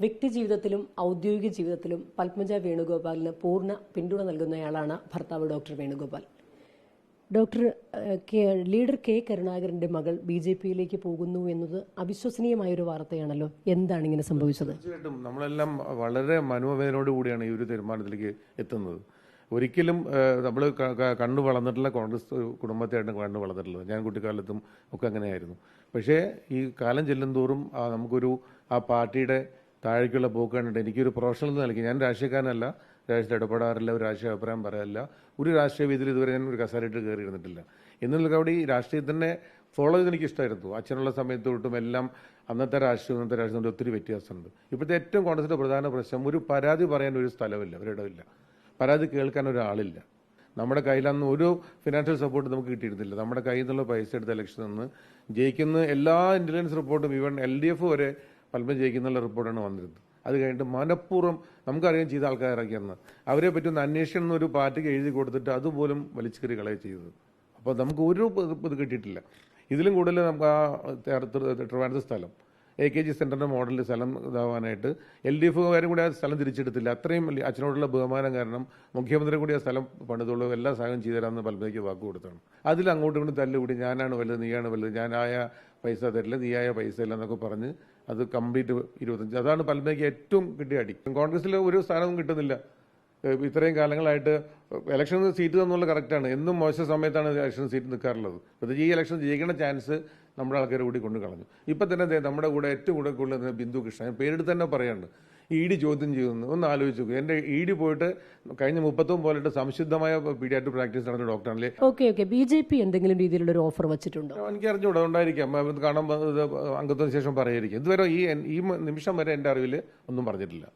വ്യക്തിജീവിതത്തിലും ഔദ്യോഗിക ജീവിതത്തിലും പത്മജ വേണുഗോപാലിന് പൂർണ്ണ പിന്തുണ നൽകുന്നയാളാണ് ഭർത്താവ് doctor Venugopal. Doctor leader K കരുണാകരന്റെ മകൾ BJP-യിലേക്ക് പോകുന്നു എന്നത് അവിശ്വസനീയമായൊരു വാർത്തയാണല്ലോ. എന്താണ് ഇങ്ങനെ സംഭവിച്ചത്? തീർച്ചയായിട്ടും നമ്മളെല്ലാം വളരെ മനോവേദനയോടുകൂടിയാണ് ഈ ഒരു തീരുമാനത്തിലേക്ക് എത്തുന്നത്. ഒരിക്കലും നമ്മൾ കണ്ടു വളർന്നിട്ടുള്ള കോൺഗ്രസ് കുടുംബത്തെയാണ് കണ്ടു വളർന്നിട്ടുള്ളത്. ഞാൻ കുട്ടിക്കാലത്തും ഒക്കെ അങ്ങനെയായിരുന്നു. പക്ഷേ ഈ കാലം ചെല്ലുന്തോറും നമുക്കൊരു ആ പാർട്ടിയുടെ താഴേക്കുള്ള പോക്ക് കണ്ടിട്ട് എനിക്കൊരു പ്രൊഫഷണൽ നൽകി, ഞാൻ രാഷ്ട്രീയക്കാരനല്ല, രാഷ്ട്രീയത്തിൽ ഇടപെടാറില്ല, ഒരു രാഷ്ട്രീയ അഭിപ്രായം പറയാറില്ല, ഒരു രാഷ്ട്രീയ വേദിയിൽ ഇതുവരെ ഞാൻ ഒരു കസേരയിട്ട് കയറി ഇരുന്നിട്ടില്ല. എന്നുള്ള അവിടെ ഈ രാഷ്ട്രീയത്തിനെ ഫോളോ ചെയ്ത് എനിക്ക് ഇഷ്ടമായിരുന്നു. അച്ഛനുള്ള സമയത്ത് തൊട്ടും എല്ലാം അന്നത്തെ രാഷ്ട്രീയം ഒത്തിരി വ്യത്യാസമുണ്ട്. ഇപ്പോഴത്തെ ഏറ്റവും കോൺഗ്രസിന്റെ പ്രധാന പ്രശ്നം ഒരു പരാതി പറയാൻ ഒരു സ്ഥലമില്ല, ഒരിടമില്ല, പരാതി കേൾക്കാൻ ഒരാളില്ല. നമ്മുടെ കയ്യിലന്ന് ഒരു ഫിനാൻഷ്യൽ സപ്പോർട്ട് നമുക്ക് കിട്ടിയിരുന്നില്ല. നമ്മുടെ കയ്യിൽ നിന്നുള്ള പൈസ എടുത്ത ഇലക്ഷനിൽ നിന്ന് ജയിക്കുന്ന എല്ലാ ഇന്റലിജൻസ് റിപ്പോർട്ടും ഈവൻ LDF വരെ പലപ്പോഴും ജയിക്കുന്നുള്ള റിപ്പോർട്ടാണ് വന്നിരുന്നത്. അത് കഴിഞ്ഞിട്ട് മനഃപൂർവ്വം നമുക്കറിയാൻ ചെയ്ത ആൾക്കാർ ഇറക്കിയെന്ന് അവരെ പറ്റി ഒന്ന് അന്വേഷണം ഒരു പാർട്ടിക്ക് എഴുതി കൊടുത്തിട്ട് അതുപോലും വലിച്ചുകറി കളയുക ചെയ്തത്. അപ്പോൾ നമുക്ക് ഒരു ഇത് കിട്ടിയിട്ടില്ല. ഇതിലും കൂടുതൽ നമുക്ക് ആ ട്രിവാൻഡ്രം സ്ഥലം AKG സെന്ററിന്റെ മോഡലിൽ സ്ഥലം ഇതാവാനായിട്ട് LDF-കാരും കൂടി ആ സ്ഥലം തിരിച്ചെടുത്തില്ല. അത്രയും അച്ഛനോടുള്ള ബഹുമാനം കാരണം മുഖ്യമന്ത്രി കൂടി ആ സ്ഥലം പണിതുള്ളൂ, എല്ലാ സഹായം ചെയ്തുതരാമെന്ന് പലതയ്ക്ക് വാക്ക് കൊടുത്താണ്. അതിൽ അങ്ങോട്ടും ഇങ്ങോട്ടും തല്ലുകൂടി ഞാനാണ് വലുത്, നീയാണ് വലുത്, ഞാനായ പൈസ തരില്ല, നീയായ പൈസ ഇല്ല എന്നൊക്കെ പറഞ്ഞ് അത് കംപ്ലീറ്റ് 25. അതാണ് പലതയ്ക്ക് ഏറ്റവും കിട്ടിയ അടി. കോൺഗ്രസിൽ ഒരു സ്ഥാനവും കിട്ടുന്നില്ല. ഇത്രയും കാലങ്ങളായിട്ട് ഇലക്ഷൻ സീറ്റ് തന്നുള്ള കറക്റ്റാണ്. എന്നും മോശം സമയത്താണ് ഇലക്ഷൻ സീറ്റ് നിൽക്കാറുള്ളത്. പ്രത്യേകിച്ച് ഈ ഇലക്ഷൻ ജയിക്കുന്ന ചാൻസ് നമ്മുടെ ആൾക്കാർ കൂടി കൊണ്ട് കളഞ്ഞു. ഇപ്പം തന്നെ നമ്മുടെ കൂടെ ഏറ്റവും കൂടുതൽ ബിന്ദു കൃഷ്ണ, പേരെടുത്ത് തന്നെ പറയാനുണ്ട്, ED ചോദ്യം ചെയ്യുന്നു. ഒന്ന് ആലോചിച്ചു നോക്കും. എൻ്റെ ED പോയിട്ട് കഴിഞ്ഞ 30 പോലെയിട്ട് സംശുദ്ധമായ പീഡിയാട്രിക് പ്രാക്ടീസ് നടന്ന ഡോക്ടറാണല്ലേ. ഓക്കെ BJP എന്തെങ്കിലും രീതിയിലുള്ള ഒരു ഓഫർ വെച്ചിട്ടുണ്ടോ? എനിക്ക് അറിഞ്ഞൂടാ, ഉണ്ടായിരിക്കാം, കാണാൻ അംഗത്വത്തിന് ശേഷം പറയായിരിക്കും. ഇതുവരെ ഈ നിമിഷം വരെ എൻ്റെ അറിവിൽ ഒന്നും പറഞ്ഞിട്ടില്ല.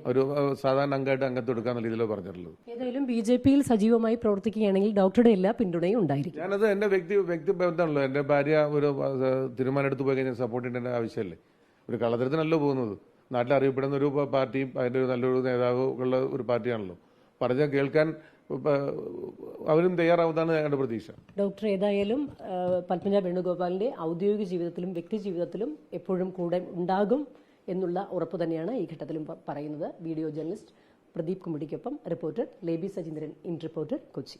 ഒരു സാധാരണ അംഗമായിട്ട് അംഗത്വം എടുക്കാന്നുള്ള രീതിയിലോ പറഞ്ഞിട്ടുള്ളത്. ഏതായാലും BJP-യിൽ സജീവമായി പ്രവർത്തിക്കുകയാണെങ്കിൽ ഡോക്ടറുടെ എല്ലാ പിന്തുണയും ഉണ്ടായിരിക്കും. ഞാനത് എൻ്റെ വ്യക്തി ബന്ധമാണല്ലോ. എൻ്റെ ഭാര്യ ഒരു തീരുമാനം എടുത്ത് പോയി കഴിഞ്ഞാൽ സപ്പോർട്ട് ചെയ്യേണ്ട ആവശ്യമല്ലേ. ഒരു കളതരത്തിനല്ലോ പോകുന്നത്. നാട്ടിൽ അറിയപ്പെടുന്ന ഒരു പാർട്ടിയും അതിൻ്റെ ഒരു നല്ലൊരു നേതാവ് ഉള്ള ഒരു പാർട്ടിയാണല്ലോ. പറഞ്ഞാൽ കേൾക്കാൻ അവരും തയ്യാറാവുന്നതാണ് ഞങ്ങളുടെ പ്രതീക്ഷ. ഡോക്ടർ ഏതായാലും പത്മജ വേണുഗോപാലിന്റെ ഔദ്യോഗിക ജീവിതത്തിലും വ്യക്തി ജീവിതത്തിലും എപ്പോഴും കൂടെ ഉണ്ടാകും എന്നുള്ള ഉറപ്പ് തന്നെയാണ് ഈ ഘട്ടത്തിലും പറയുന്നത്. വീഡിയോ ജേർണലിസ്റ്റ് പ്രദീപ് കുമ്പിടിക്കൊപ്പം reporter Leby Sajeendran, in reporter, Kochi.